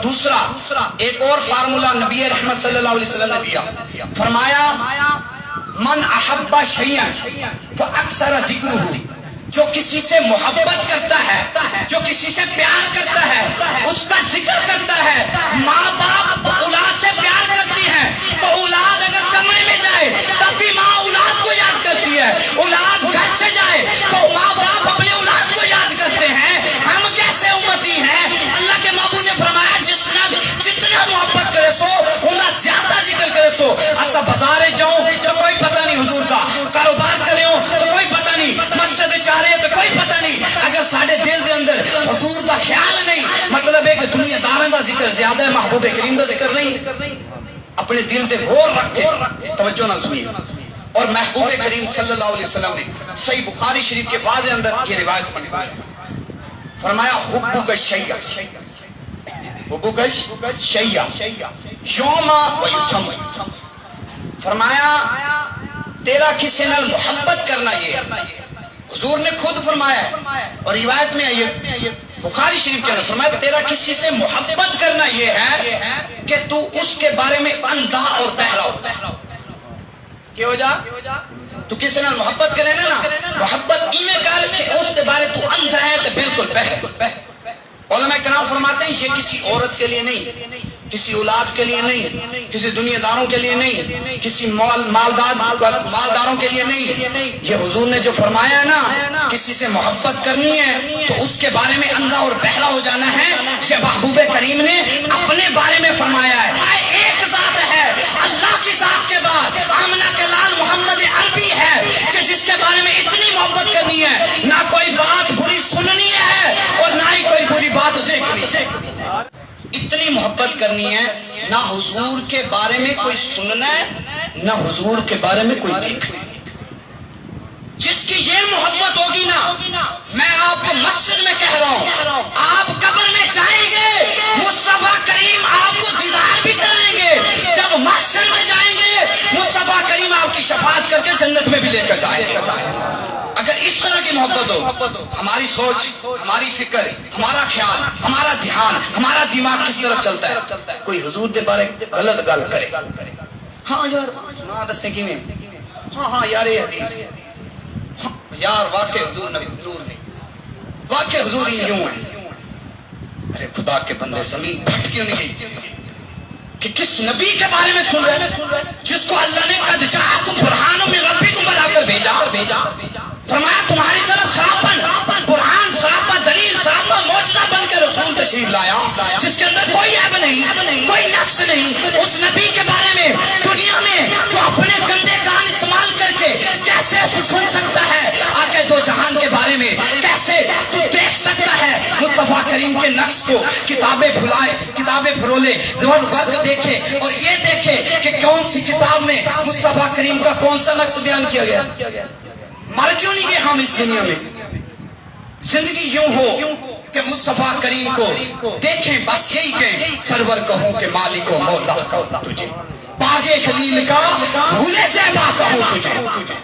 دوسرا ایک اور فارمولا نبی رحمت صلی اللہ علیہ وسلم نے دیا، فرمایا من احب شیئا فاکثر ذکرہ، جو کسی سے محبت کرتا ہے، جو کسی سے پیار کرتا ہے، اس کا ذکر کرتا ہے۔ ماں باپ اولاد سے پیار کرتی ہے تو اولاد اگر کمرے میں جائے تب بھی ماں اولاد کو یاد کرتی ہے، اولاد گھر سے جائے تو ماں باپ اپنے اولاد کو یاد کرتے ہیں۔ ہم کیسے امتی ہیں؟ اللہ کے محبوب نے فرمایا جس نال جتنا محبت کرے سو انہاں زیادہ ذکر کرے سو۔ اچھا بازارے جاؤں تو کوئی پتہ نہیں حضور کا، کاروبار کرے ہو تو کوئی پتہ نہیں، مسجد چاہ رہے تو کوئی پتہ نہیں، اگر ساڑھے دل دے اندر حضور دا خیال نہیں، مطلب ہے کہ دنیا داروں دا ذکر زیادہ ہے، محبوب کریم دا ذکر نہیں۔ اپنے دل دے غور رکھ کے توجہ نہ سنیے۔ اور محبوب کریم صلی اللہ علیہ وسلم نے صحیح بخاری شریف کے بعد اندر یہ روایت پڑھی، فرمایا حبک شیء، حبک شیء یوم و یسم، فرمایا تیرا کسی نال محبت کرنا یہ ہے، حضور نے خود فرمایا ہے اور روایت میں آئی بخاری شریف کے اندر، فرمایا تیرا کسی سے محبت کرنا یہ ہے کہ تو اس کے بارے میں اندھا اور بہرا ہوتا ہے۔ کیا ہو جا تو کسی نے محبت کرے نا، محبت ایمیں کر کہ اس کے بارے تو اندھا ہے تو بالکل بہر۔ علماء کرام فرماتے ہیں یہ کسی عورت کے لیے نہیں، کسی اولاد کے لیے نہیں، کسی دنیا داروں کے لیے نہیں، کسی مالداروں کے لیے نہیں، یہ حضور نے جو فرمایا ہے نا کسی سے محبت کرنی ہے تو اس کے بارے میں اندھا اور بہرا ہو جانا ہے، یہ محبوب کریم نے اپنے بارے میں فرمایا ہے۔ ایک ذات ہے اللہ کی ذات کے بعد آمنہ کے لال محمد عربی ہے کہ جس کے بارے میں اتنی محبت کرنی ہے، نہ کوئی بات بری سننی ہے اور نہ ہی کوئی بری بات دیکھنی ہے، اتنی محبت کرنی ہے، نہ حضور کے بارے میں کوئی سننا ہے نہ حضور کے بارے میں کوئی دیکھنا ہے۔ جس کی یہ محبت ہوگی نا، میں آپ کو مسجد میں کہہ رہا ہوں، آپ قبر میں جائیں گے مصطفیٰ کریم آپ کو دیدار بھی کرائیں گے، جب محشر میں جائیں گے مصطفیٰ کریم آپ کی شفاعت کر کے جنت میں بھی لے کر جائیں گے۔ اگر اس طرح کی محبت ہو، ہماری سوچ، ہماری فکر، ہمارا خیال، ہمارا دھیان، ہمارا دماغ کس طرف چلتا ہے؟ کوئی حضور دے بارے غلط گل کرے، ہاں یار نہ دسیں کی میں، ہاں یار یہ حدیث یار واقع حضور نور نہیں، واقع حضور ہی یوں ہے۔ ارے خدا کے بندے زمین پھٹ کیوں نہیں گئی کہ کس نبی کے بارے میں سن رہے ہیں جس کو اللہ نے قد جاءکم برہان من ربکم بنا کر بھیجا، فرمایا تمہاری طرف سراپن برہان، سراپا دلیل، سراپا معجزہ بن کے رسول تشریف لایا جس کے اندر کوئی عیب نہیں، کوئی نقص نہیں۔ اس نبی کے بارے میں دنیا میں جو اپنے گندے کان استعمال کر کے کیسے سن سکتا ہے آقا دو جہان کے بارے میں، کیسے تو دیکھ سکتا ہے مصطفیٰ کریم کے نقص کو؟ کتابیں بھلائے، کتابیں پھرولے، فرق دیکھے اور یہ دیکھے کہ کون سی کتاب میں مصطفیٰ کریم کا کون سا نقص بیان کیا گیا۔ مر کیوں نہیں گئے ہم اس دنیا میں؟ زندگی یوں ہو کہ مصطفیٰ کریم کو دیکھیں، بس یہی کہیں سرور کہوں کہ مالک و مولا کہوں تجھے، باغ خلیل کا بھولے سے با کہوں تجھے۔